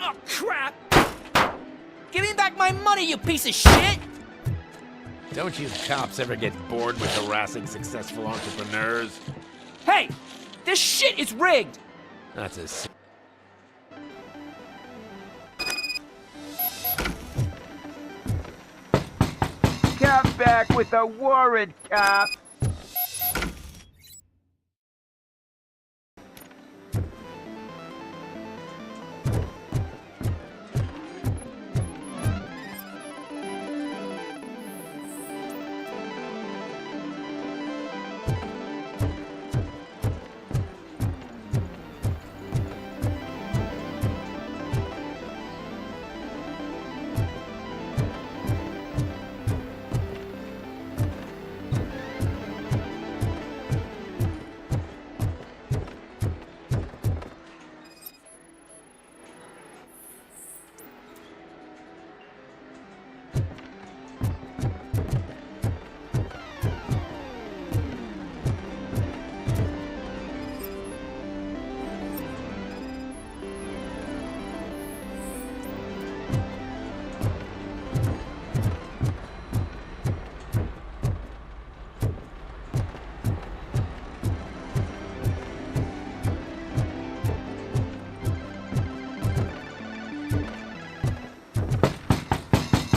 Oh, crap! Give me back my money, you piece of shit! Don't you cops ever get bored with harassing successful entrepreneurs? Hey! This shit is rigged! That's a... Come back with a warrant, cop!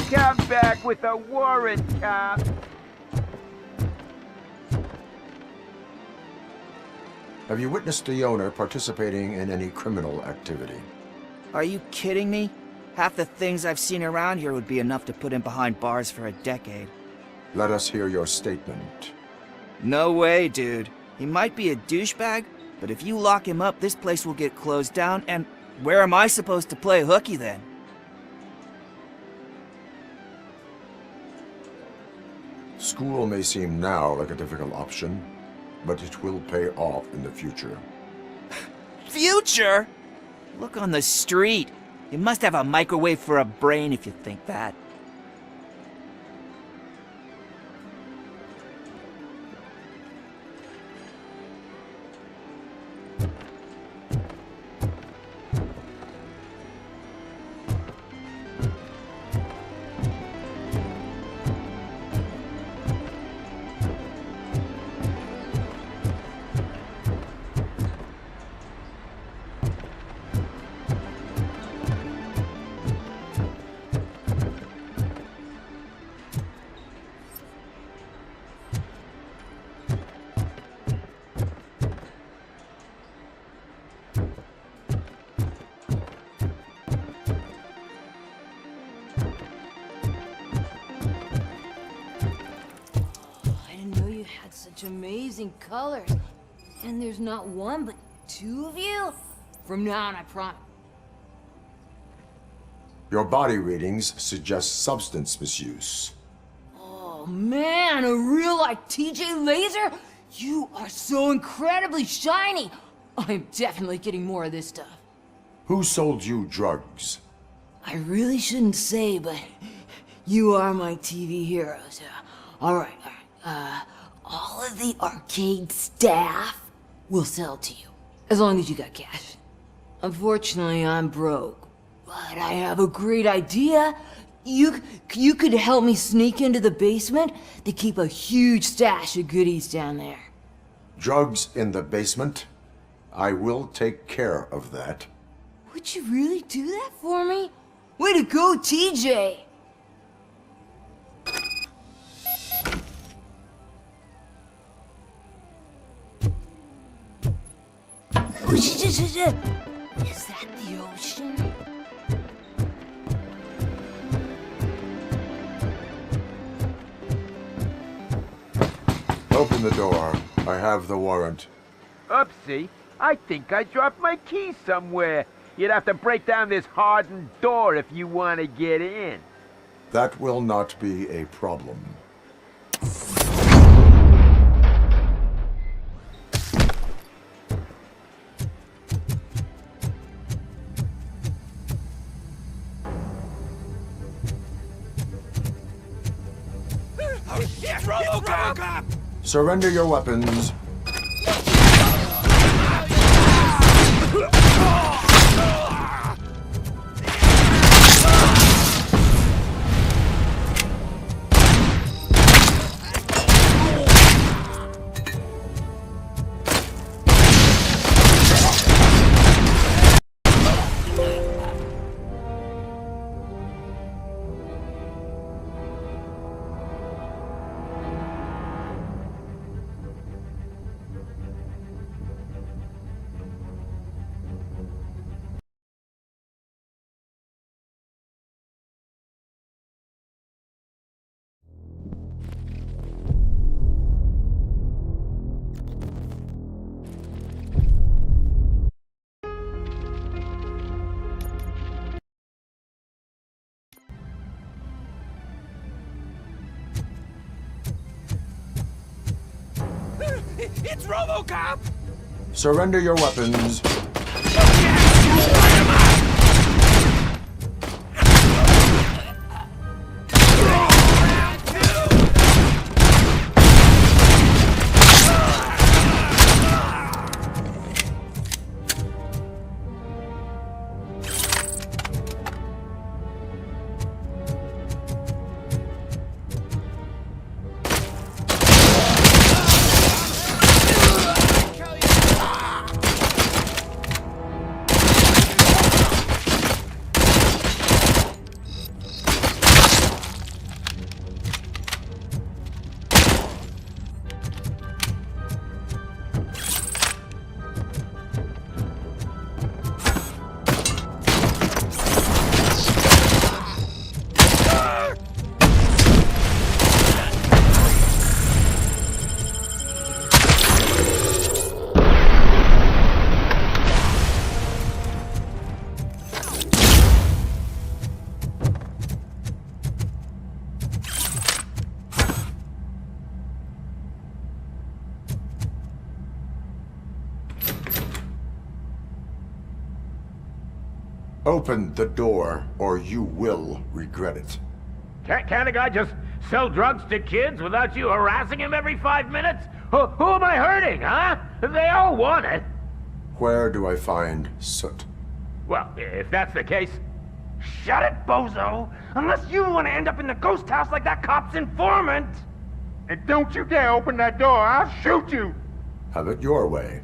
Come back with a warrant, cop! Have you witnessed the owner participating in any criminal activity? Are you kidding me? Half the things I've seen around here would be enough to put him behind bars for a decade. Let us hear your statement. No way, dude. He might be a douchebag, but if you lock him up, this place will get closed down, and where am I supposed to play hooky then? School may seem now like a difficult option, but it will pay off in the future. Future? Look on the street. You must have a microwave for a brain if you think that. Such amazing colors. And there's not one, but two of you? From now on, I promise. Your body readings suggest substance misuse. Oh man, a real like TJ laser? You are so incredibly shiny. I'm definitely getting more of this stuff. Who sold you drugs? I really shouldn't say, but you are my TV heroes. Alright. All of the arcade staff will sell to you, as long as you got cash. Unfortunately, I'm broke, but I have a great idea. You could help me sneak into the basement. They keep a huge stash of goodies down there. Drugs in the basement? I will take care of that. Would you really do that for me? Way to go, TJ! Is that the ocean? Open the door. I have the warrant. Oopsie, I think I dropped my keys somewhere. You'd have to break down this hardened door if you want to get in. That will not be a problem. It's RoboCop! Surrender your weapons. It's RoboCop! Surrender your weapons. Open the door, or you will regret it. Can't a guy just sell drugs to kids without you harassing him every 5 minutes? Who am I hurting, huh? They all want it. Where do I find Soot? Well, if that's the case... Shut it, bozo! Unless you want to end up in the ghost house like that cop's informant! And don't you dare open that door, I'll shoot you! Have it your way.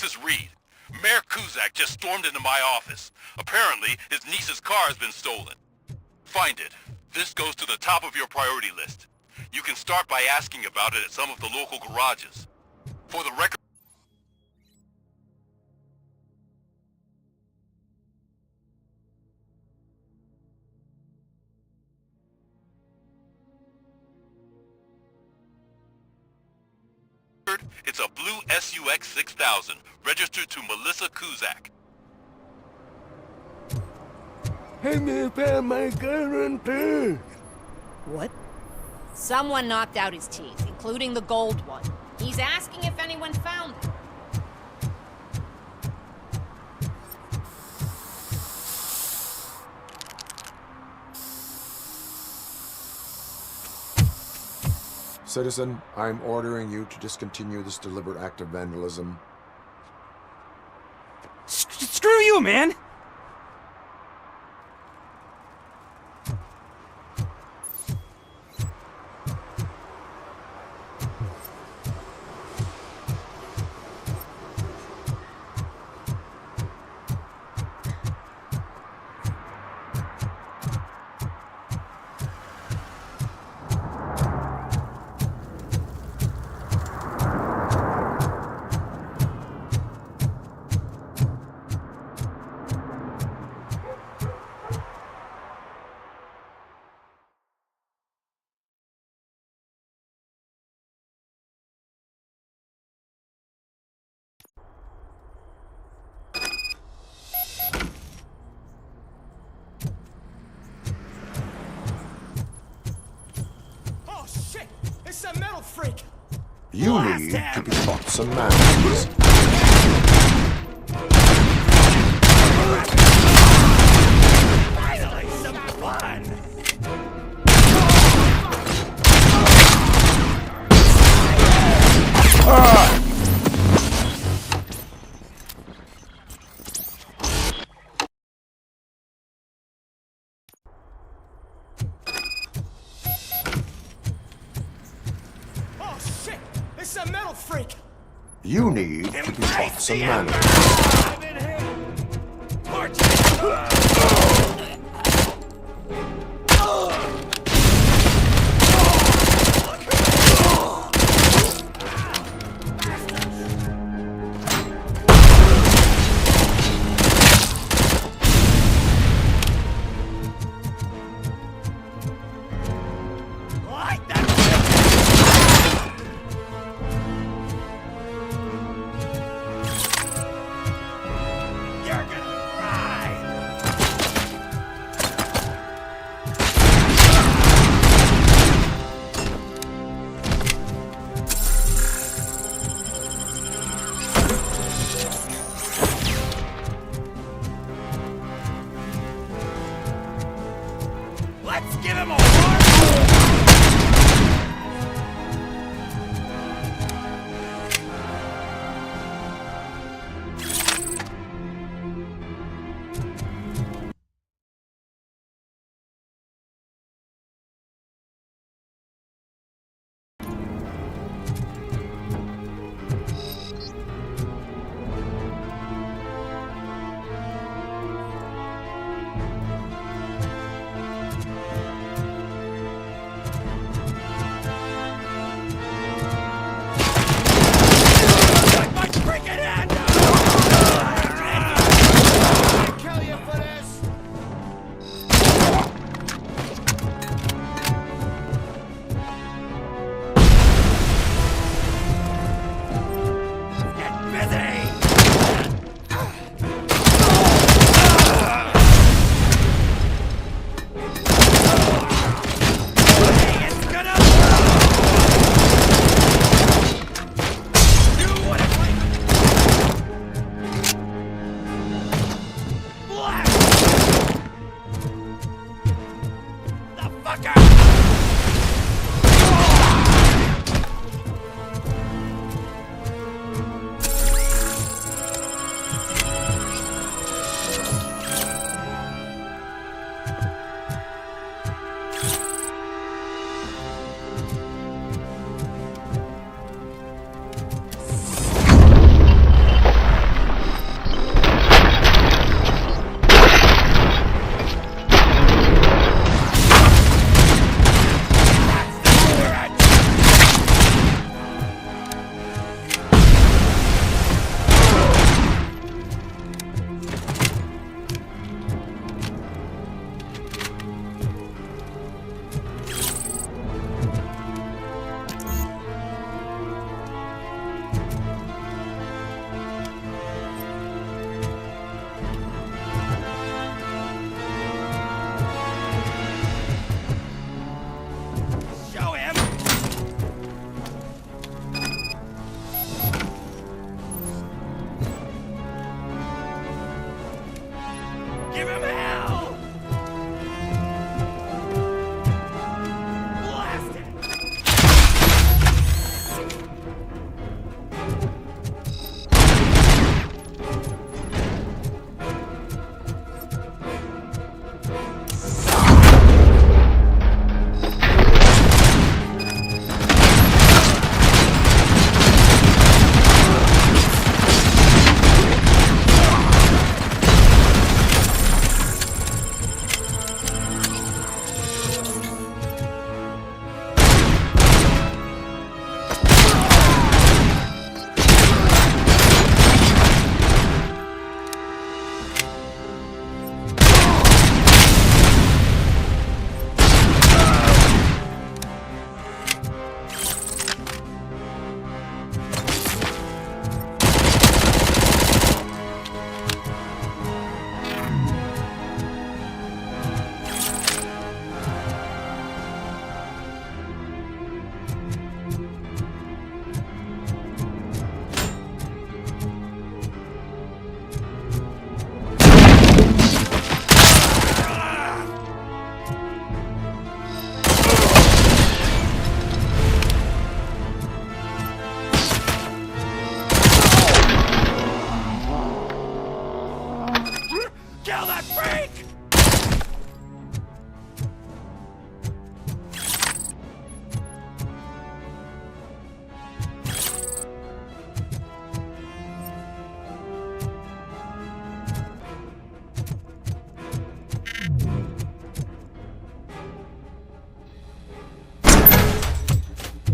This is Reed. Mayor Kuzak just stormed into my office. Apparently, his niece's car has been stolen. Find it. This goes to the top of your priority list. You can start by asking about it at some of the local garages. For the record, it's a blue SUX 6000, registered to Melissa Kuzak. What? Someone knocked out his teeth, including the gold one. He's asking if anyone found them. Citizen, I'm ordering you to discontinue this deliberate act of vandalism. Screw you, man! You need to be taught some manners. Finally, some fun! You need to be taught some manners.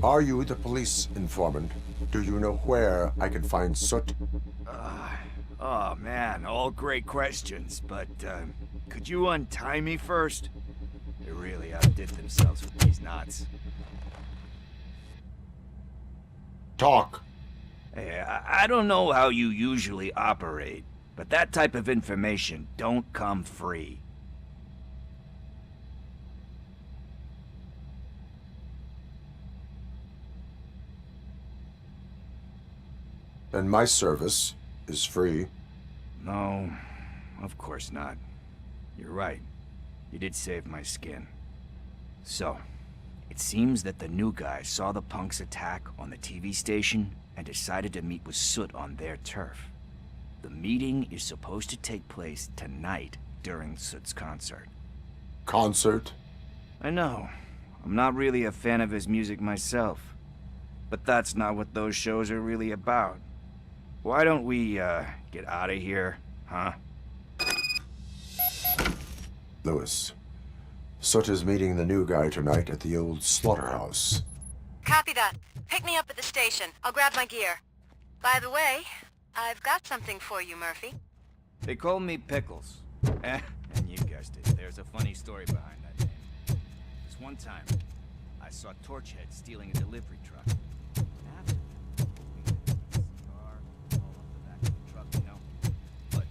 Are you the police informant? Do you know where I can find Soot? Oh man, all great questions, but could you untie me first? They really outdid themselves with these knots. Talk. Hey, I don't know how you usually operate, but that type of information don't come free. And my service is free. No, of course not. You're right. You did save my skin. So, it seems that the new guy saw the punk's attack on the TV station and decided to meet with Soot on their turf. The meeting is supposed to take place tonight during Soot's concert. Concert? I know. I'm not really a fan of his music myself. But that's not what those shows are really about. Why don't we, get out of here, huh? Lewis. Soot is meeting the new guy tonight at the old slaughterhouse. Copy that. Pick me up at the station. I'll grab my gear. By the way, I've got something for you, Murphy. They call me Pickles. And you guessed it, there's a funny story behind that name. This one time, I saw Torchhead stealing a delivery truck. After that, we had a cigar all up the back of the truck, you know? But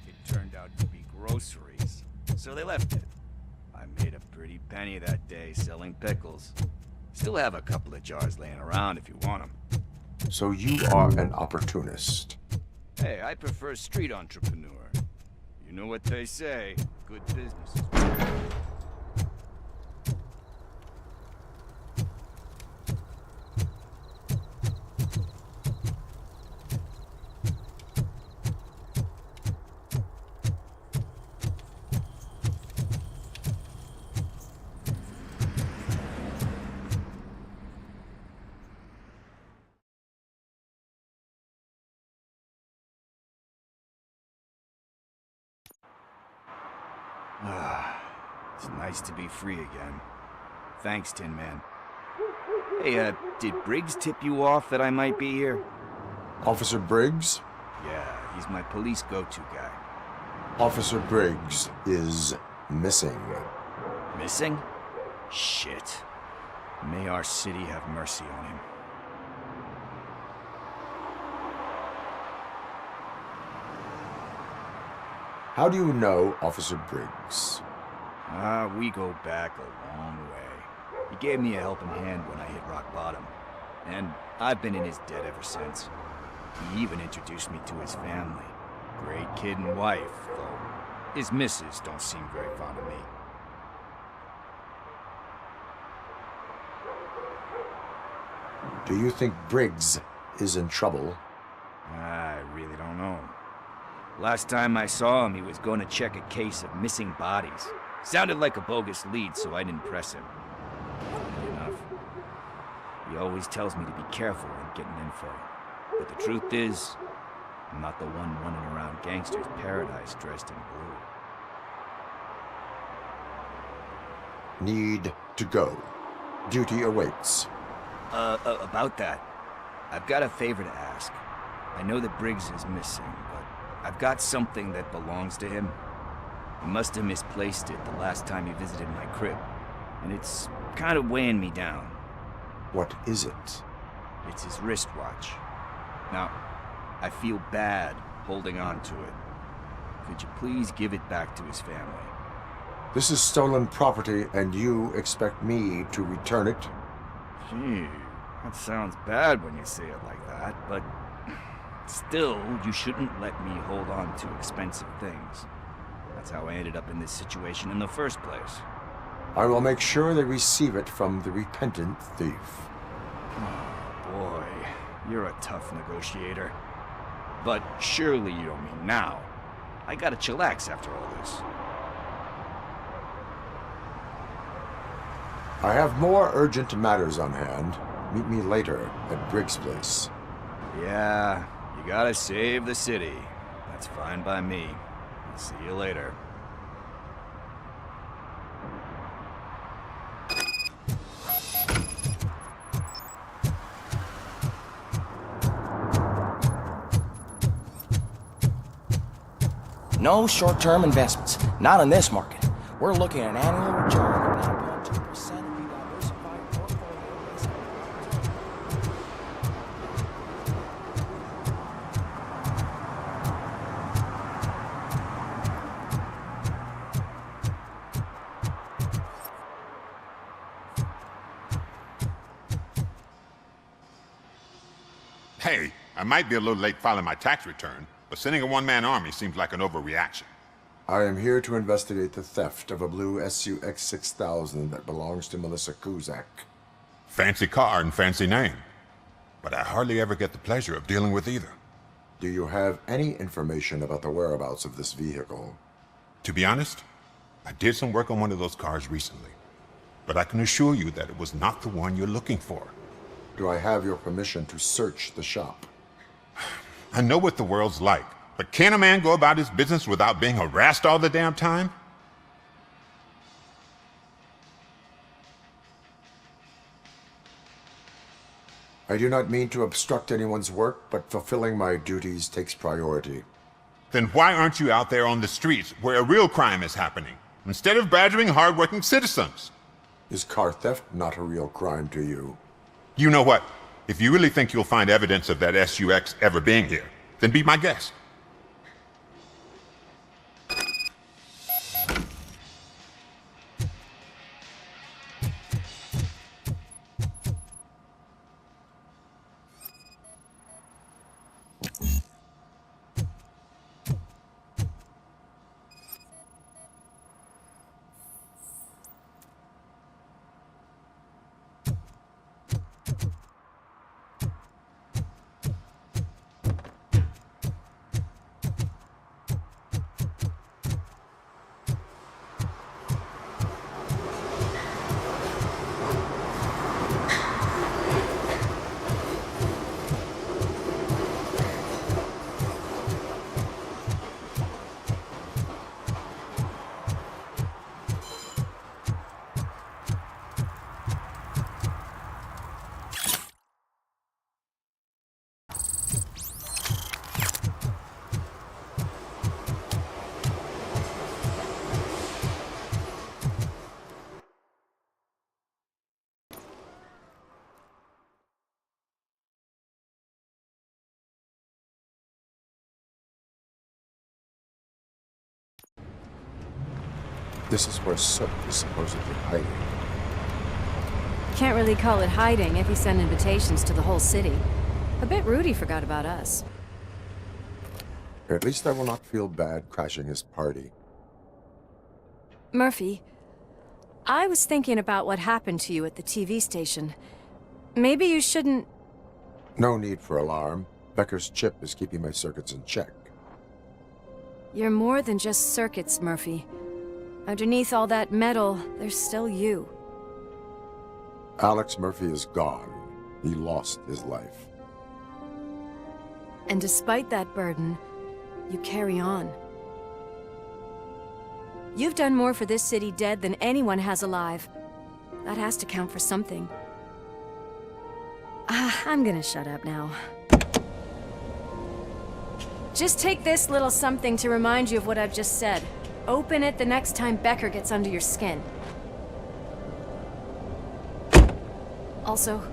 it turned out to be groceries, so they left it. I made a pretty penny that day selling pickles. Still have a couple of jars laying around if you want them. So you are an opportunist. Hey, I prefer street entrepreneur. You know what they say, good business is good. It's nice to be free again. Thanks, Tin Man. Hey, did Briggs tip you off that I might be here? Officer Briggs? Yeah, he's my police go-to guy. Officer Briggs is missing. Missing? Shit. May our city have mercy on him. How do you know Officer Briggs? We go back a long way. He gave me a helping hand when I hit rock bottom. And I've been in his debt ever since. He even introduced me to his family. Great kid and wife, though his missus don't seem very fond of me. Do you think Briggs is in trouble? I really don't know. Last time I saw him, he was going to check a case of missing bodies. Sounded like a bogus lead, so I didn't press him. Funny enough, he always tells me to be careful when getting info. But the truth is, I'm not the one running around gangsters' paradise dressed in blue. Need to go. Duty awaits. About that, I've got a favor to ask. I know that Briggs is missing, but I've got something that belongs to him. He must have misplaced it the last time he visited my crib, and it's kind of weighing me down. What is it? It's his wristwatch. Now, I feel bad holding on to it. Could you please give it back to his family? This is stolen property, and you expect me to return it? Gee, that sounds bad when you say it like that, but still, you shouldn't let me hold on to expensive things. That's how I ended up in this situation in the first place. I will make sure they receive it from the repentant thief. Oh, boy, you're a tough negotiator. But surely you don't mean now. I gotta chillax after all this. I have more urgent matters on hand. Meet me later at Briggs' place. Yeah, you gotta save the city. That's fine by me. I'll see you later. No short-term investments. Not in this market. We're looking at an annual return of 9.2% if you diversify your portfolio. Hey, I might be a little late filing my tax return, but sending a one-man army seems like an overreaction. I am here to investigate the theft of a blue SUX 6000 that belongs to Melissa Kuzak. Fancy car and fancy name. But I hardly ever get the pleasure of dealing with either. Do you have any information about the whereabouts of this vehicle? To be honest, I did some work on one of those cars recently. But I can assure you that it was not the one you're looking for. Do I have your permission to search the shop? I know what the world's like, but can a man go about his business without being harassed all the damn time? I do not mean to obstruct anyone's work, but fulfilling my duties takes priority. Then why aren't you out there on the streets where a real crime is happening, instead of badgering hardworking citizens? Is car theft not a real crime to you? You know what? If you really think you'll find evidence of that SUX ever being here, then be my guest. This is where Sook is supposedly hiding. Can't really call it hiding if he sent invitations to the whole city. A bit rude he forgot about us. At least I will not feel bad crashing his party. Murphy, I was thinking about what happened to you at the TV station. Maybe you shouldn't... No need for alarm. Becker's chip is keeping my circuits in check. You're more than just circuits, Murphy. Underneath all that metal, there's still you. Alex Murphy is gone. He lost his life. And despite that burden, you carry on. You've done more for this city dead than anyone has alive. That has to count for something. I'm gonna shut up now. Just take this little something to remind you of what I've just said. Open it the next time Becker gets under your skin. Also,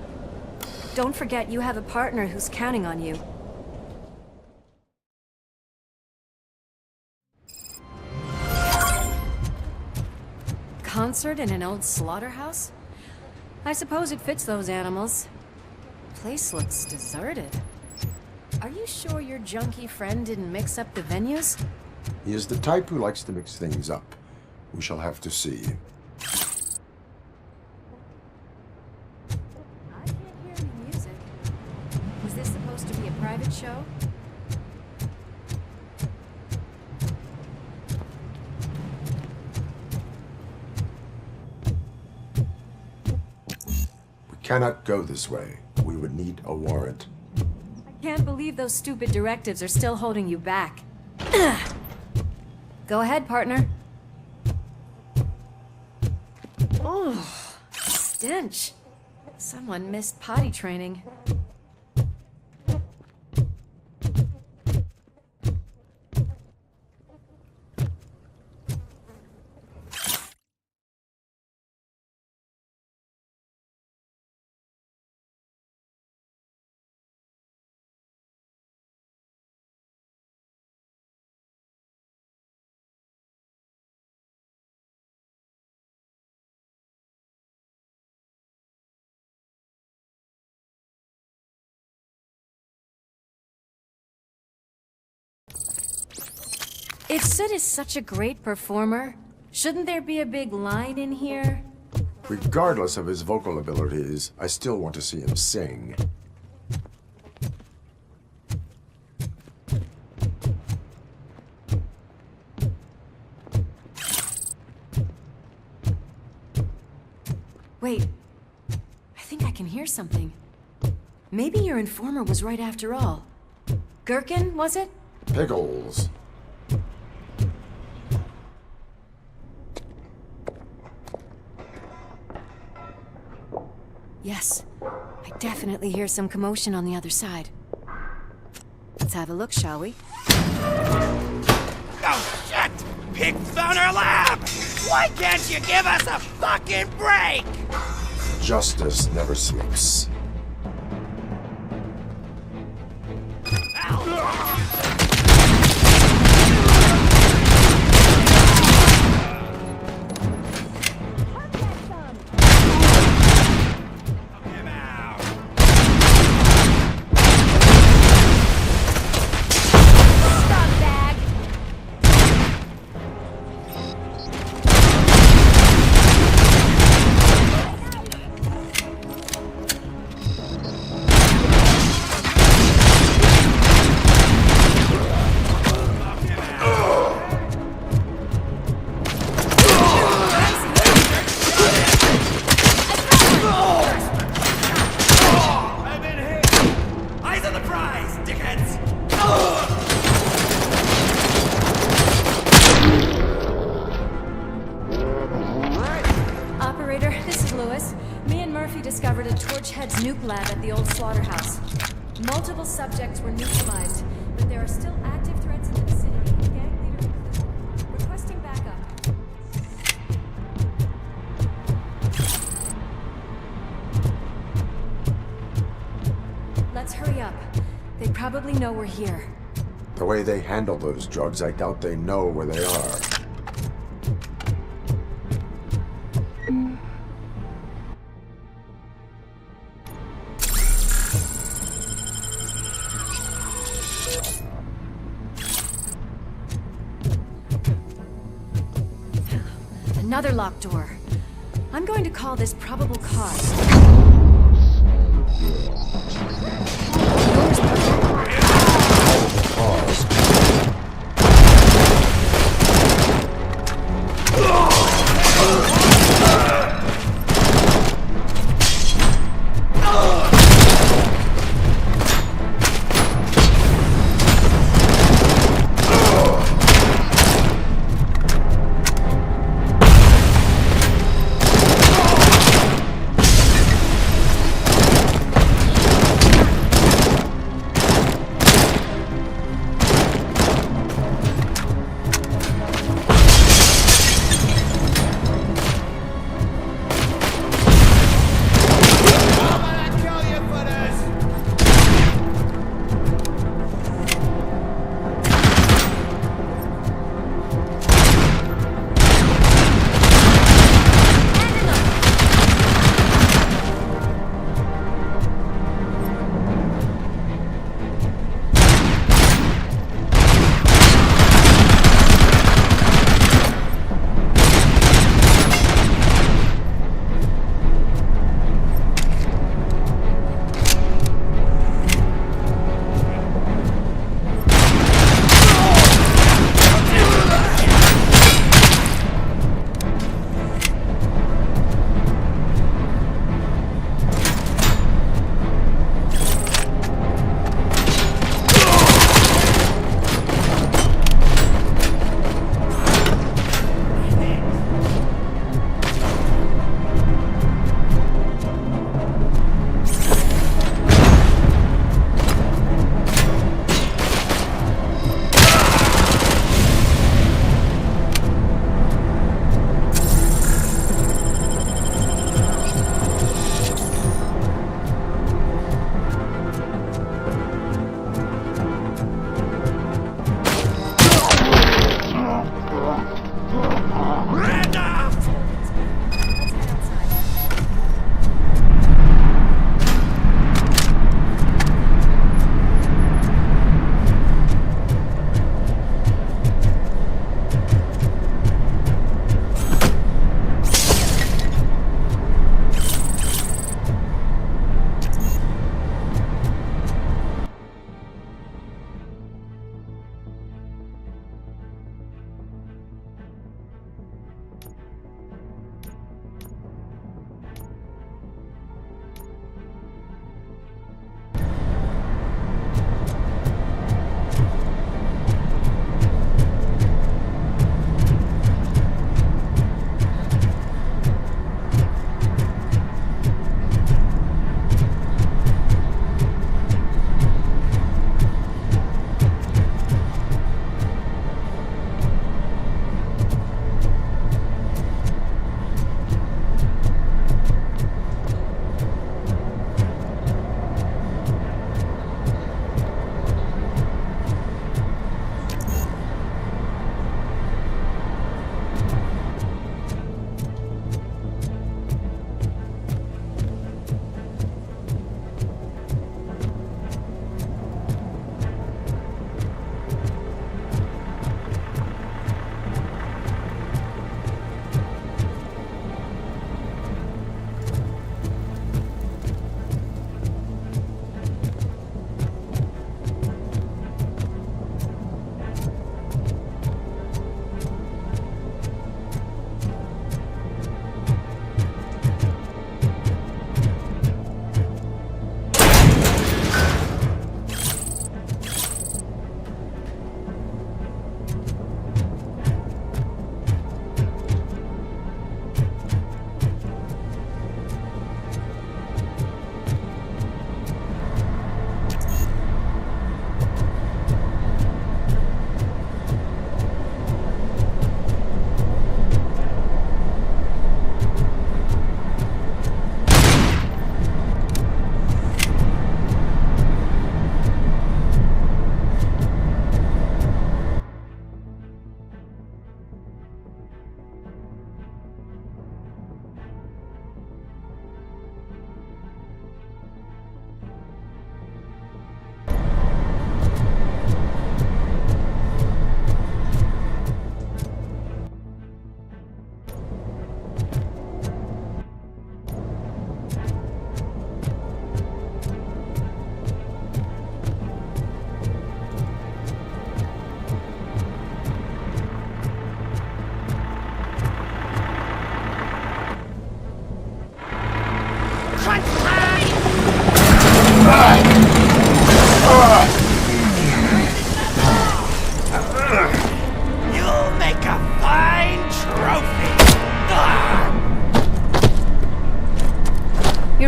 don't forget you have a partner who's counting on you. Concert in an old slaughterhouse? I suppose it fits those animals. Place looks deserted. Are you sure your junkie friend didn't mix up the venues? He is the type who likes to mix things up. We shall have to see. I can't hear any music. Was this supposed to be a private show? We cannot go this way. We would need a warrant. I can't believe those stupid directives are still holding you back. Go ahead, partner. Oh, stench. Someone missed potty training. If Sid is such a great performer, shouldn't there be a big line in here? Regardless of his vocal abilities, I still want to see him sing. Wait, I think I can hear something. Maybe your informer was right after all. Gherkin, was it? Pickles. Yes, I definitely hear some commotion on the other side. Let's have a look, shall we? Oh, shit! Pigs found our lab! Why can't you give us a fucking break? Justice never sleeps. Discovered a Torchhead's nuke lab at the old slaughterhouse. Multiple subjects were neutralized, but there are still active threats in the vicinity. Gang leader requesting backup. Let's hurry up. They probably know we're here. The way they handle those drugs, I doubt they know where they are. Another locked door. I'm going to call this probable cause.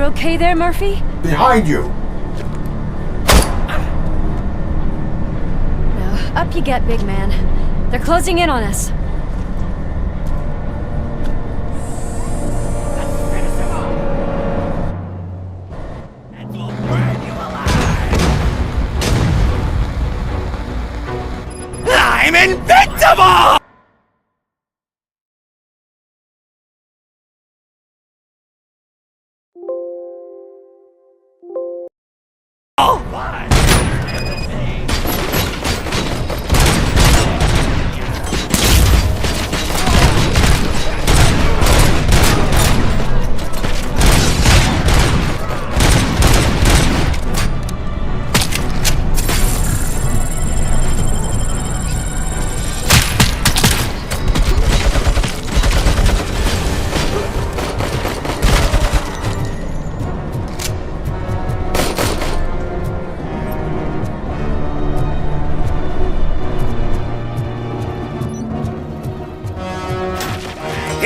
okay there, Murphy? Behind you! Now, up you get, big man. They're closing in on us. I'm invincible!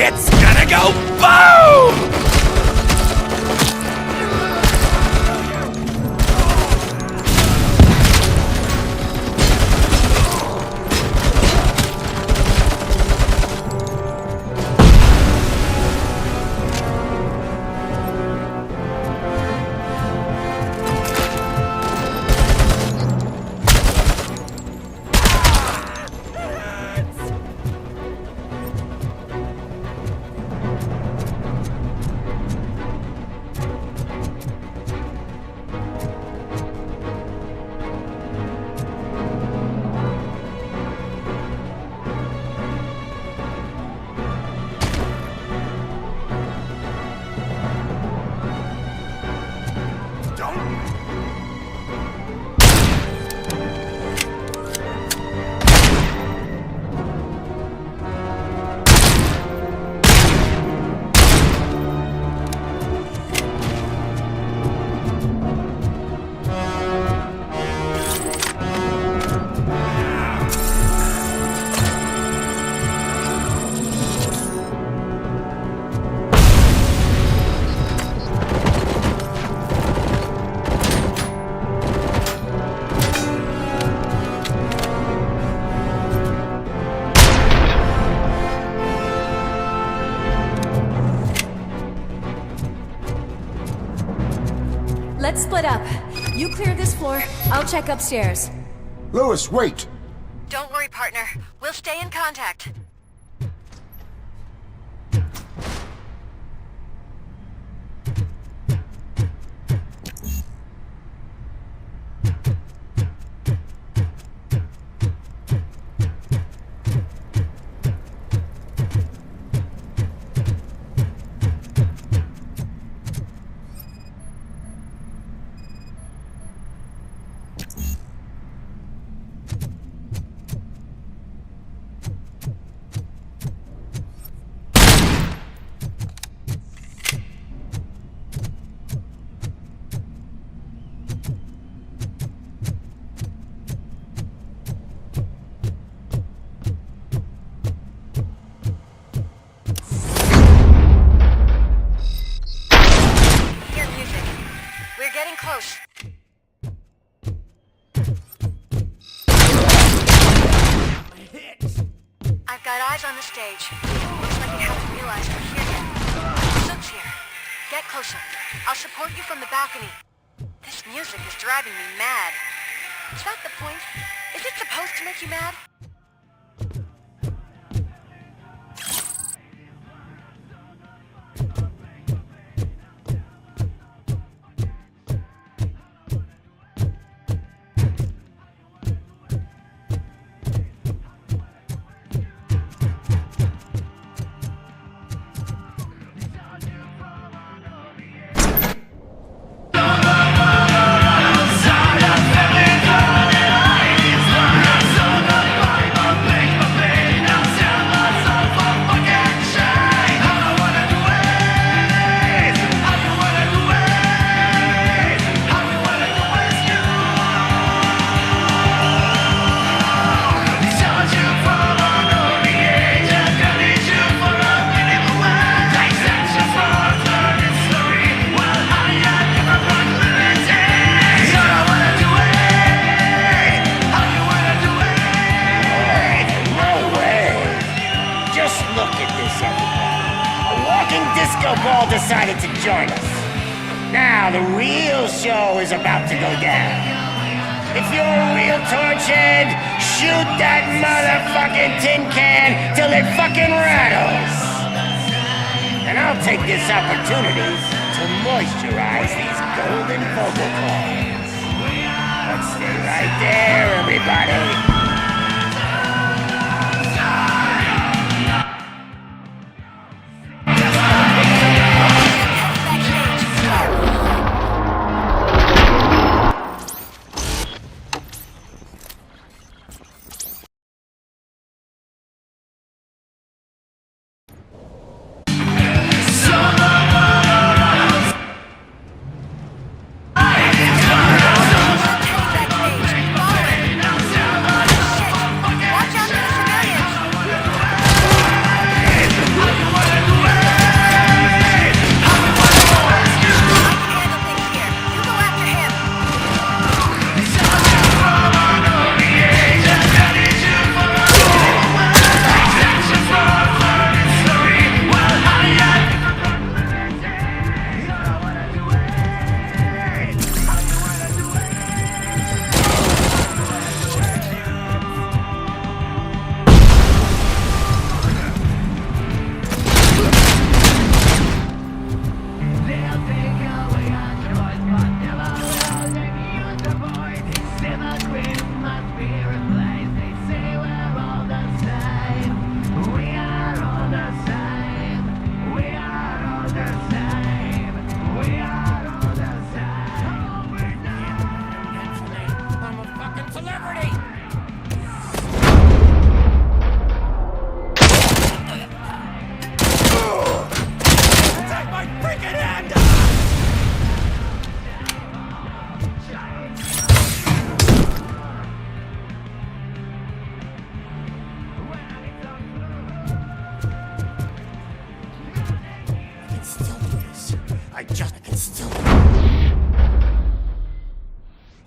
It's gonna go boom! Let's split up. You clear this floor, I'll check upstairs. Lewis, wait! Don't worry, partner. We'll stay in contact. Close. I've got eyes on the stage. Looks like you haven't realized we're here yet. Sook's here. Get closer. I'll support you from the balcony. This music is driving me mad. Is that the point? Is it supposed to make you mad? decided to join us. Now the real show is about to go down. If you're a real torchhead, shoot that motherfucking tin can till it fucking rattles. And I'll take this opportunity to moisturize these golden vocal cords. But stay right there, everybody.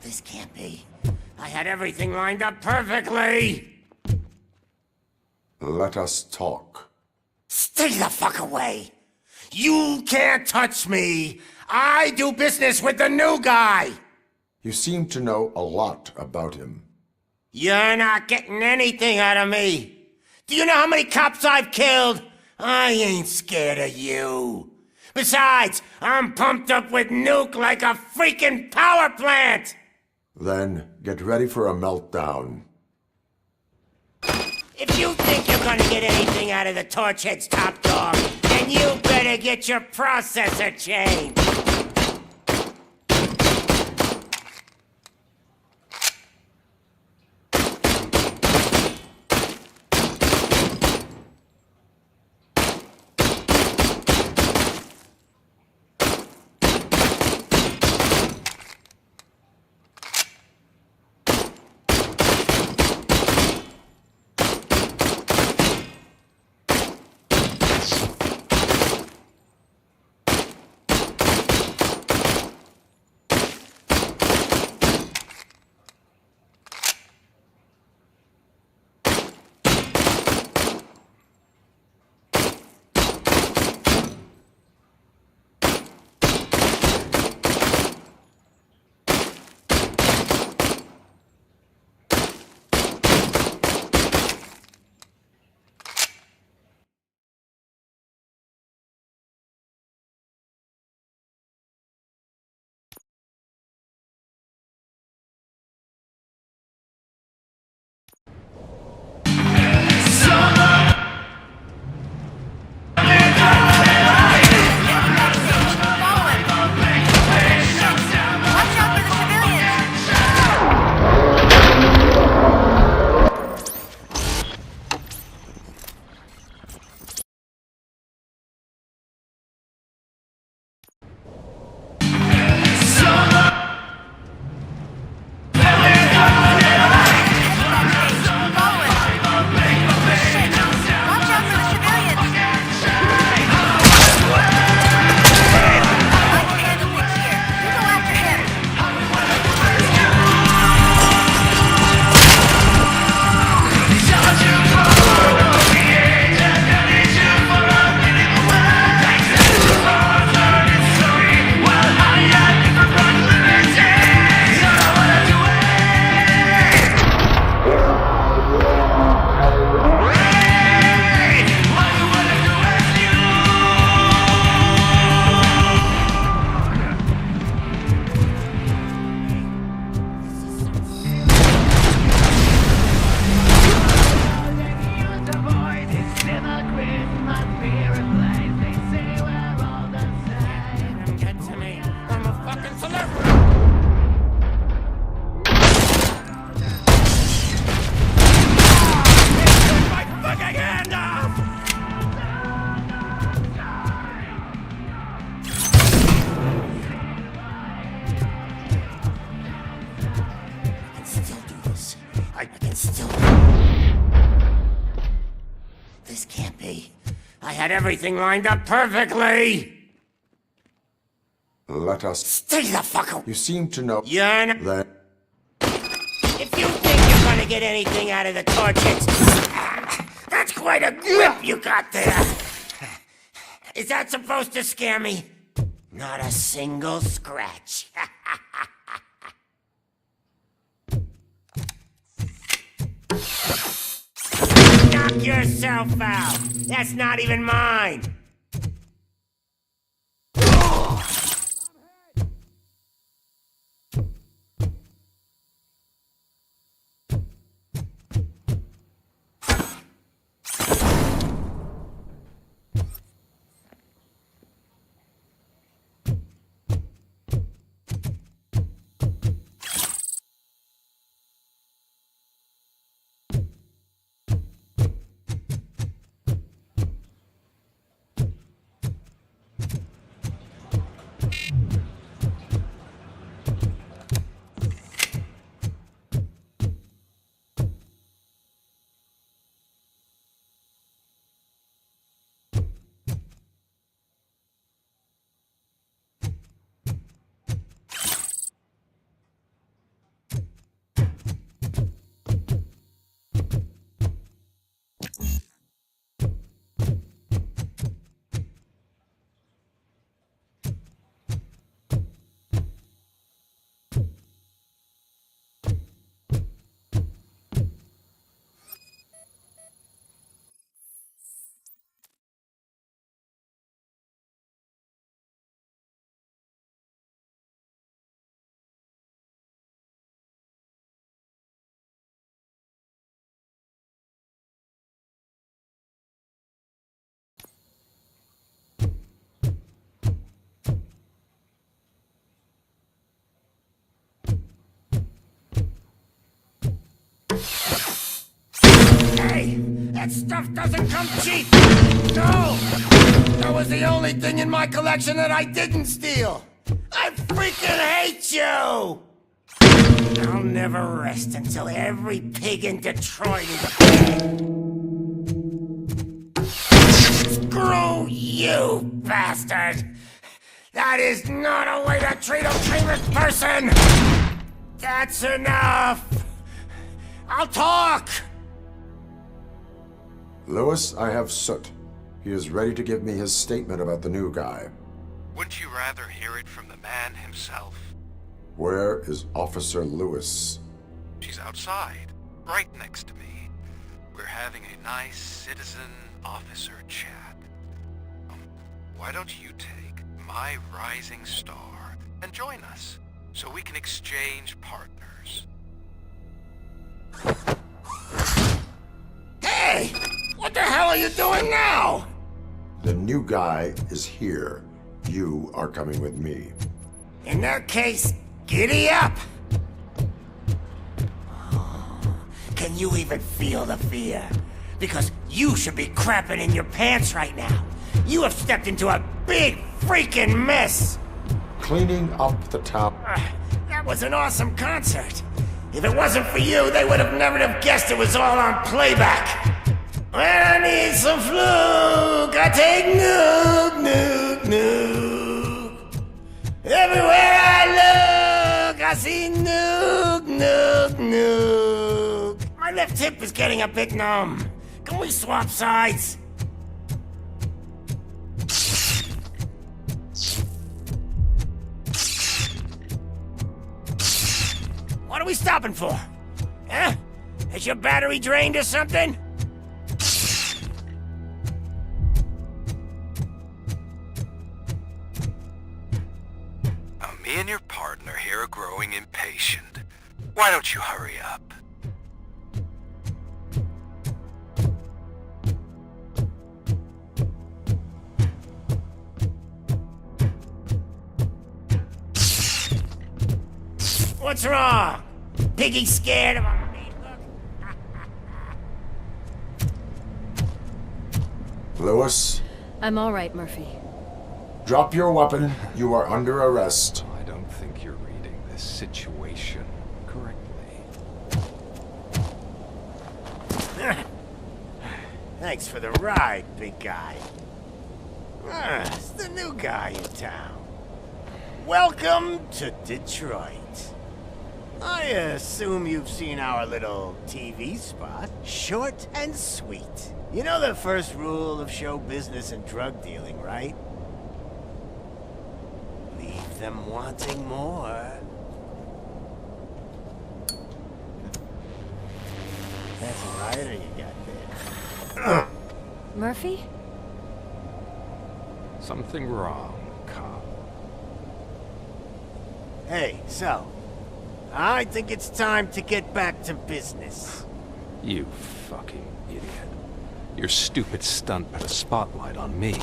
This can't be. I had everything lined up perfectly! Let us talk. Stay the fuck away! You can't touch me! I do business with the new guy! You seem to know a lot about him. You're not getting anything out of me! Do you know how many cops I've killed? I ain't scared of you. Besides, I'm pumped up with nuke like a freaking power plant! Then get ready for a meltdown. If you think you're gonna get anything out of the Torchhead's top dog, then you better get your processor changed. had everything lined up perfectly! Let us... Stay the fuck away! You seem to know... You're not... That... If you think you're gonna get anything out of the torches... That's quite a grip you got there! Is that supposed to scare me? Not a single scratch. Knock yourself out! That's not even mine! Hey, that stuff doesn't come cheap! No! That was the only thing in my collection that I didn't steal! I freaking hate you! I'll never rest until every pig in Detroit is dead! Screw you, bastard! That is not a way to treat a famous person! That's enough! I'll talk! Lewis, I have Soot. He is ready to give me his statement about the new guy. Wouldn't you rather hear it from the man himself? Where is Officer Lewis? She's outside, right next to me. We're having a nice citizen-officer chat. Why don't you take my rising star and join us, so we can exchange partners? Hey! What the hell are you doing now? The new guy is here. You are coming with me. In that case, giddy up! Can you even feel the fear? Because you should be crapping in your pants right now. You have stepped into a big freaking mess! Cleaning up the town. That was an awesome concert. If it wasn't for you, they would have never have guessed it was all on playback. When I need some fluke, I take nuke, nuke, nuke. Everywhere I look, I see nuke, nuke, nuke. My left hip is getting a bit numb. Can we swap sides? What are we stopping for? Huh? Is your battery drained or something? Me and your partner here are growing impatient. Why don't you hurry up? What's wrong? Piggy scared of our meat look? Lewis? I'm all right, Murphy. Drop your weapon. You are under arrest. I don't think you're reading this situation correctly. Thanks for the ride, big guy. It's the new guy in town. Welcome to Detroit. I assume you've seen our little TV spot. Short and sweet. You know the first rule of show business and drug dealing, right? Leave them wanting more. That's a rider you got there. Murphy? Something wrong, cop. Hey, so, I think it's time to get back to business. You fucking idiot. Your stupid stunt put a spotlight on me.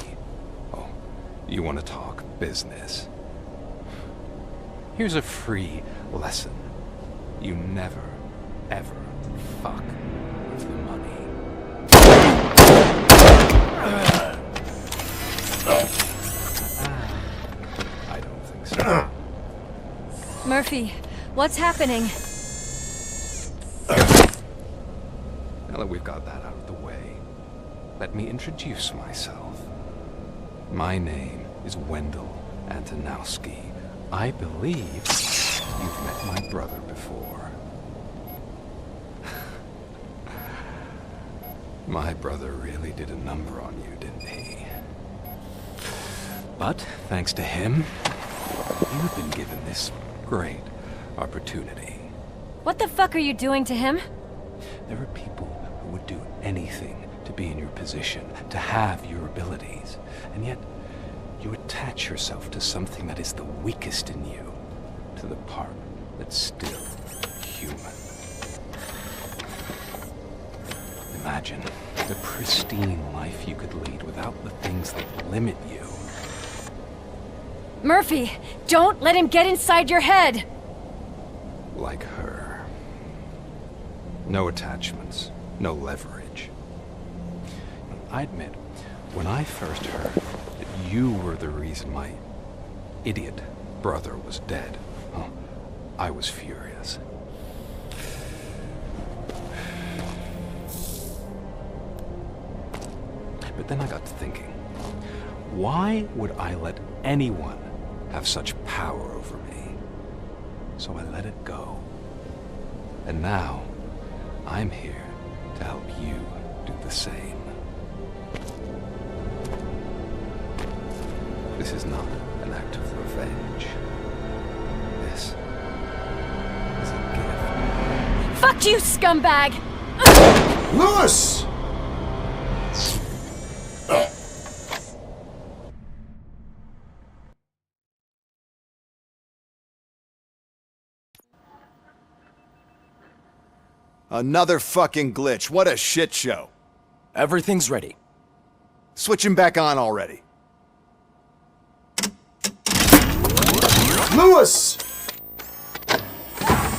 Oh, you want to talk business? Here's a free lesson. You never, ever fuck with the money. I don't think so. Murphy, what's happening? Now that we've got that out of the way, let me introduce myself. My name is Wendell Antonowski. I believe you've met my brother before. My brother really did a number on you, didn't he? But, thanks to him, you've been given this great opportunity. What the fuck are you doing to him? There are people who would do anything to be in your position, to have your abilities, and yet you attach yourself to something that is the weakest in you, to the part that's still human. Imagine the pristine life you could lead without the things that limit you. Murphy, don't let him get inside your head! Like her. No attachments, no leverage. I admit, when I first heard that you were the reason my idiot brother was dead, I was furious. But then I got to thinking, why would I let anyone have such power over me? So I let it go. And now, I'm here to help you do the same. This is not an act of revenge. This is a gift. Fuck you, scumbag! Lewis! Another fucking glitch. What a shit show. Everything's ready. Switch him back on already. Lewis!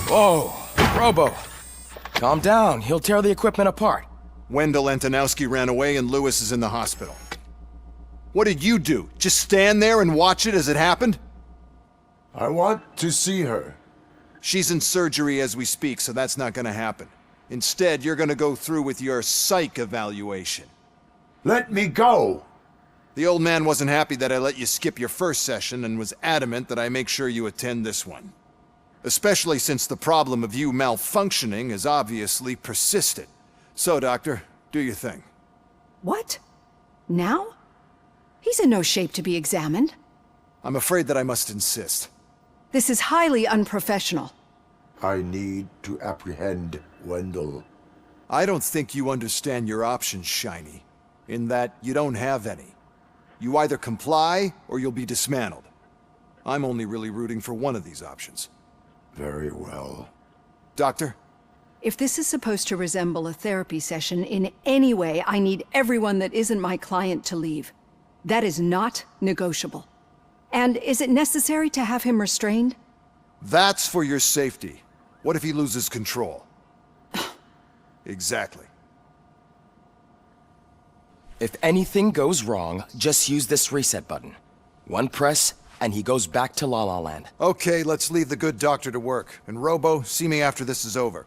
Whoa, Robo. Calm down. He'll tear the equipment apart. Wendell Antonowski ran away and Lewis is in the hospital. What did you do? Just stand there and watch it as it happened? I want to see her. She's in surgery as we speak, so that's not gonna happen. Instead, you're gonna go through with your psych evaluation. Let me go! The old man wasn't happy that I let you skip your first session and was adamant that I make sure you attend this one. Especially since the problem of you malfunctioning has obviously persisted. So, Doctor, do your thing. What? Now? He's in no shape to be examined. I'm afraid that I must insist. This is highly unprofessional. I need to apprehend Wendell. I don't think you understand your options, Shiny, in that you don't have any. You either comply or you'll be dismantled. I'm only really rooting for one of these options. Very well. Doctor? If this is supposed to resemble a therapy session in any way, I need everyone that isn't my client to leave. That is not negotiable. And is it necessary to have him restrained? That's for your safety. What if he loses control? Exactly. If anything goes wrong, just use this reset button. One press, and he goes back to La La Land. Okay, let's leave the good doctor to work. And Robo, see me after this is over.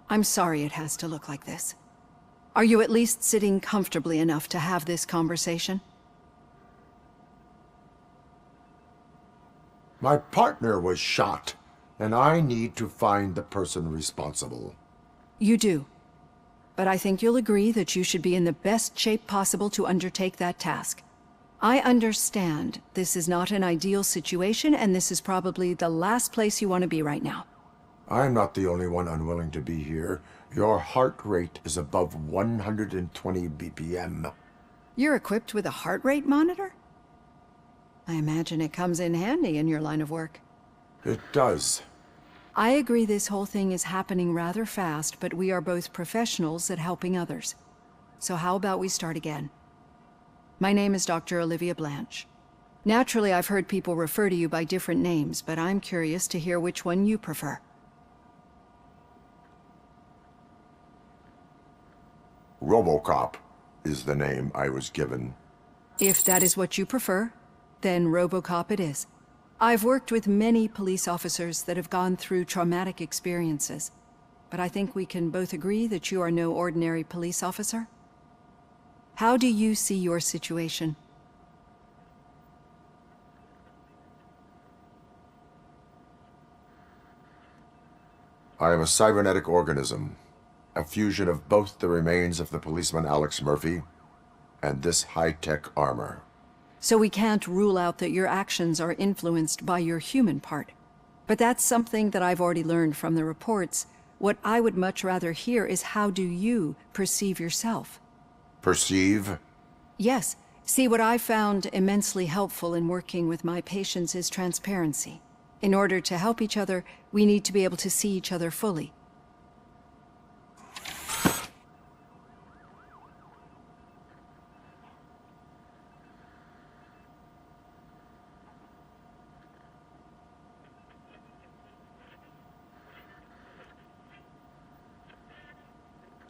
I'm sorry it has to look like this. Are you at least sitting comfortably enough to have this conversation? My partner was shot, and I need to find the person responsible. You do. But I think you'll agree that you should be in the best shape possible to undertake that task. I understand this is not an ideal situation, and this is probably the last place you want to be right now. I'm not the only one unwilling to be here. Your heart rate is above 120 BPM. You're equipped with a heart rate monitor? I imagine it comes in handy in your line of work. It does. I agree this whole thing is happening rather fast, but we are both professionals at helping others. So how about we start again? My name is Dr. Olivia Blanche. Naturally, I've heard people refer to you by different names, but I'm curious to hear which one you prefer. RoboCop is the name I was given. If that is what you prefer, then RoboCop it is. I've worked with many police officers that have gone through traumatic experiences, but I think we can both agree that you are no ordinary police officer. How do you see your situation? I am a cybernetic organism, a fusion of both the remains of the policeman Alex Murphy and this high-tech armor. So we can't rule out that your actions are influenced by your human part. But that's something that I've already learned from the reports. What I would much rather hear is how do you perceive yourself? Perceive? Yes. See, what I found immensely helpful in working with my patients is transparency. In order to help each other, we need to be able to see each other fully.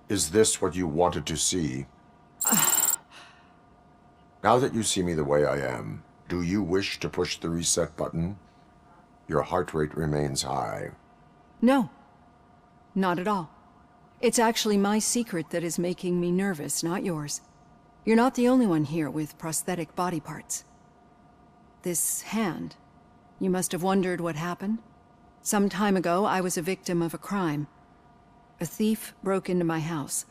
Is this what you wanted to see? Now that you see me the way I am, do you wish to push the reset button? Your heart rate remains high. No, not at all. It's actually my secret that is making me nervous, not yours. You're not the only one here with prosthetic body parts. This hand, you must have wondered what happened. Some time ago, I was a victim of a crime. A thief broke into my house.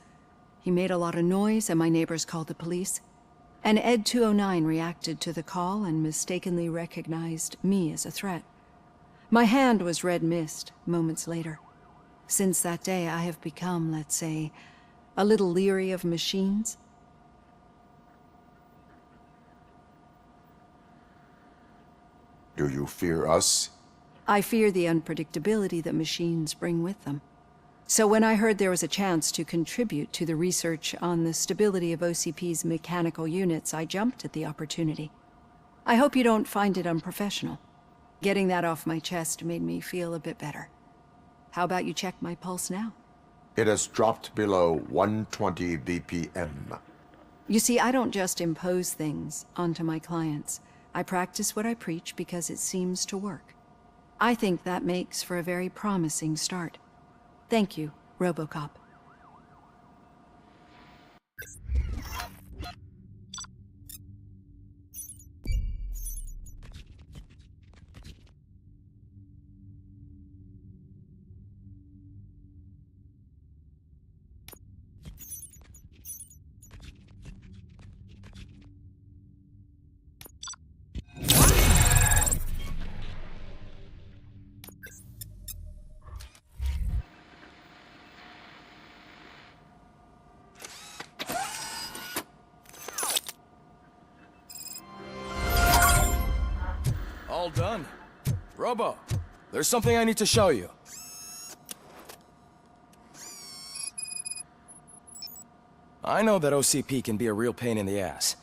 He made a lot of noise and my neighbors called the police. And Ed 209 reacted to the call and mistakenly recognized me as a threat. My hand was red mist moments later. Since that day, I have become, let's say, a little leery of machines. Do you fear us? I fear the unpredictability that machines bring with them. So when I heard there was a chance to contribute to the research on the stability of OCP's mechanical units, I jumped at the opportunity. I hope you don't find it unprofessional. Getting that off my chest made me feel a bit better. How about you check my pulse now? It has dropped below 120 BPM. You see, I don't just impose things onto my clients. I practice what I preach because it seems to work. I think that makes for a very promising start. Thank you, RoboCop. All done. Robo, there's something I need to show you. I know that OCP can be a real pain in the ass,